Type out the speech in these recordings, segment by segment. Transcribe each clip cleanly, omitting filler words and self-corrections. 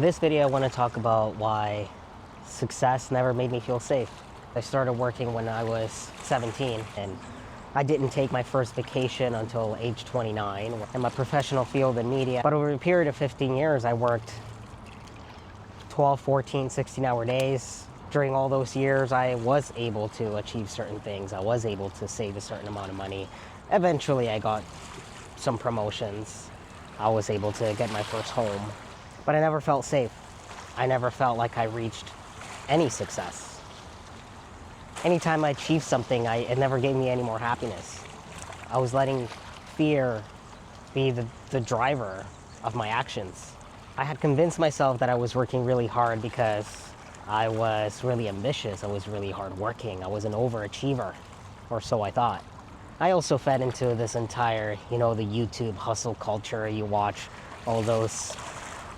In this video, I want to talk about why success never made me feel safe. I started working when I was 17, and I didn't take my first vacation until age 29 in my professional field in media. But over a period of 15 years, I worked 12, 14, 16-hour days. During all those years, I was able to achieve certain things. I was able to save a certain amount of money. Eventually, I got some promotions. I was able to get my first home. But I never felt safe. I never felt like I reached any success. Anytime I achieved something, it never gave me any more happiness. I was letting fear be the driver of my actions. I had convinced myself that I was working really hard because I was really ambitious. I was really hardworking. I was an overachiever, or so I thought. I also fed into this entire, the YouTube hustle culture. You watch all those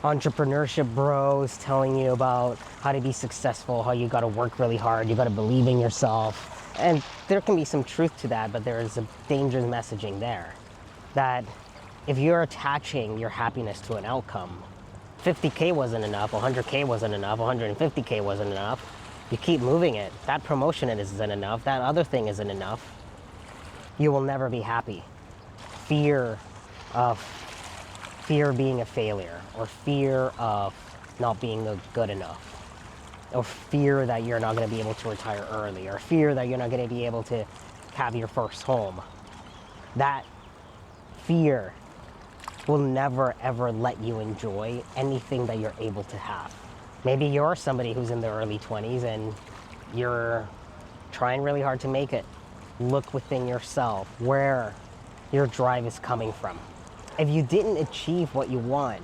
entrepreneurship bros telling you about how to be successful, how you got to work really hard, you got to believe in yourself. And there can be some truth to that, but there is a dangerous messaging there that if you're attaching your happiness to an outcome, 50K wasn't enough, 100K wasn't enough, 150K wasn't enough, you keep moving it, that promotion isn't enough, that other thing isn't enough, you will never be happy. Fear being a failure, or fear of not being good enough, or fear that you're not going to be able to retire early, or fear that you're not going to be able to have your first home. That fear will never ever let you enjoy anything that you're able to have. Maybe you're somebody who's in their early 20s and you're trying really hard to make it. Look within yourself where your drive is coming from. If you didn't achieve what you want,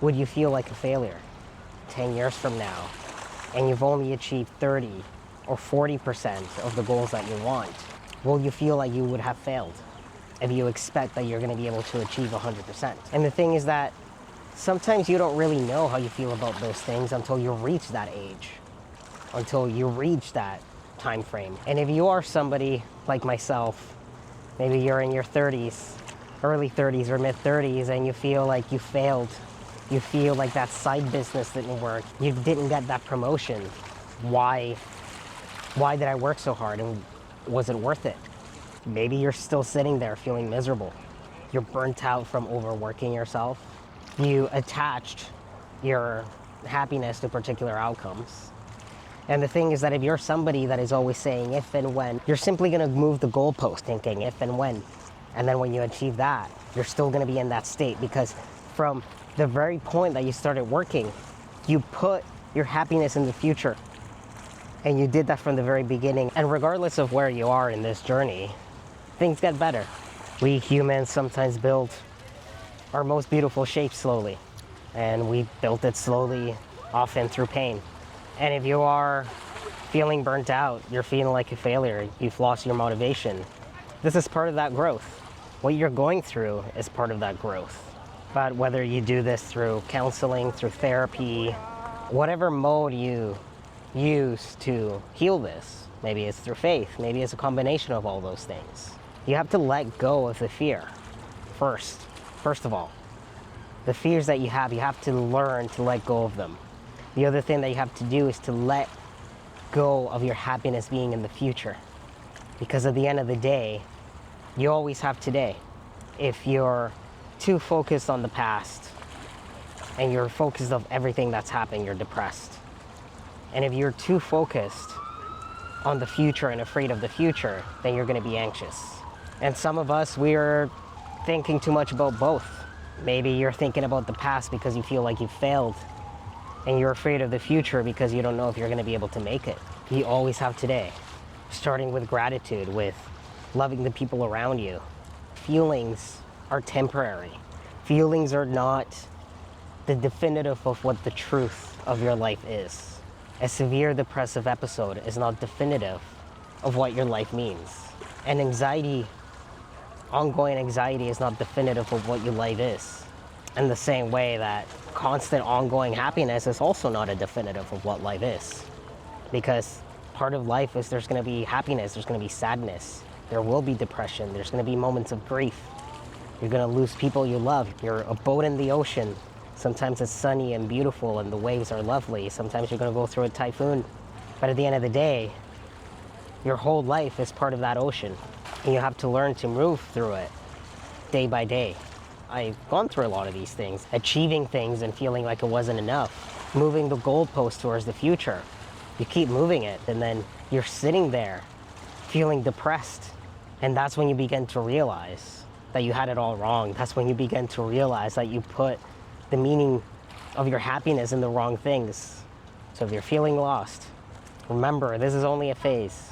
would you feel like a failure 10 years from now, and you've only achieved 30 or 40% of the goals that you want? Will you feel like you would have failed if you expect that you're going to be able to achieve 100%? And the thing is that sometimes you don't really know how you feel about those things until you reach that age, until you reach that time frame. And if you are somebody like myself, maybe you're in your 30s, early 30s or mid 30s, and you feel like you failed, you feel like that side business didn't work, you didn't get that promotion, why did I work so hard, and was it worth it? Maybe you're still sitting there feeling miserable. You're burnt out from overworking yourself. You attached your happiness to particular outcomes. And the thing is that if you're somebody that is always saying if and when, you're simply going to move the goalpost thinking if and when. And then when you achieve that, you're still going to be in that state, because from the very point that you started working, you put your happiness in the future. And you did that from the very beginning. And regardless of where you are in this journey, things get better. We humans sometimes build our most beautiful shape slowly. And we built it slowly, often through pain. And if you are feeling burnt out, you're feeling like a failure, you've lost your motivation, this is part of that growth. What you're going through is part of that growth. But whether you do this through counseling, through therapy, whatever mode you use to heal this, maybe it's through faith, maybe it's a combination of all those things, you have to let go of the fear first of all. The fears that you have to learn to let go of them. The other thing that you have to do is to let go of your happiness being in the future. Because at the end of the day, you always have today. If you're too focused on the past and you're focused on everything that's happening, you're depressed. And if you're too focused on the future and afraid of the future, then you're going to be anxious. And some of us, we're thinking too much about both. Maybe you're thinking about the past because you feel like you failed, and you're afraid of the future because you don't know if you're going to be able to make it. You always have today, starting with gratitude, with loving the people around you. Feelings are temporary. Feelings are not the definitive of what the truth of your life is. A severe depressive episode is not definitive of what your life means. And anxiety, ongoing anxiety, is not definitive of what your life is. In the same way that constant ongoing happiness is also not a definitive of what life is. Because part of life is there's going to be happiness, there's going to be sadness, there will be depression, there's going to be moments of grief. You're going to lose people you love. You're a boat in the ocean. Sometimes it's sunny and beautiful and the waves are lovely. Sometimes you're going to go through a typhoon. But at the end of the day, your whole life is part of that ocean. And you have to learn to move through it day by day. I've gone through a lot of these things, achieving things and feeling like it wasn't enough, moving the goalpost towards the future. You keep moving it, and then you're sitting there feeling depressed. And that's when you begin to realize that you had it all wrong. That's when you begin to realize that you put the meaning of your happiness in the wrong things. So if you're feeling lost, remember, this is only a phase.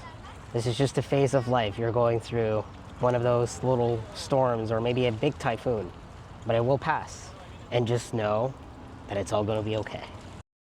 This is just a phase of life. You're going through one of those little storms or maybe a big typhoon, but it will pass. And just know that it's all going to be okay.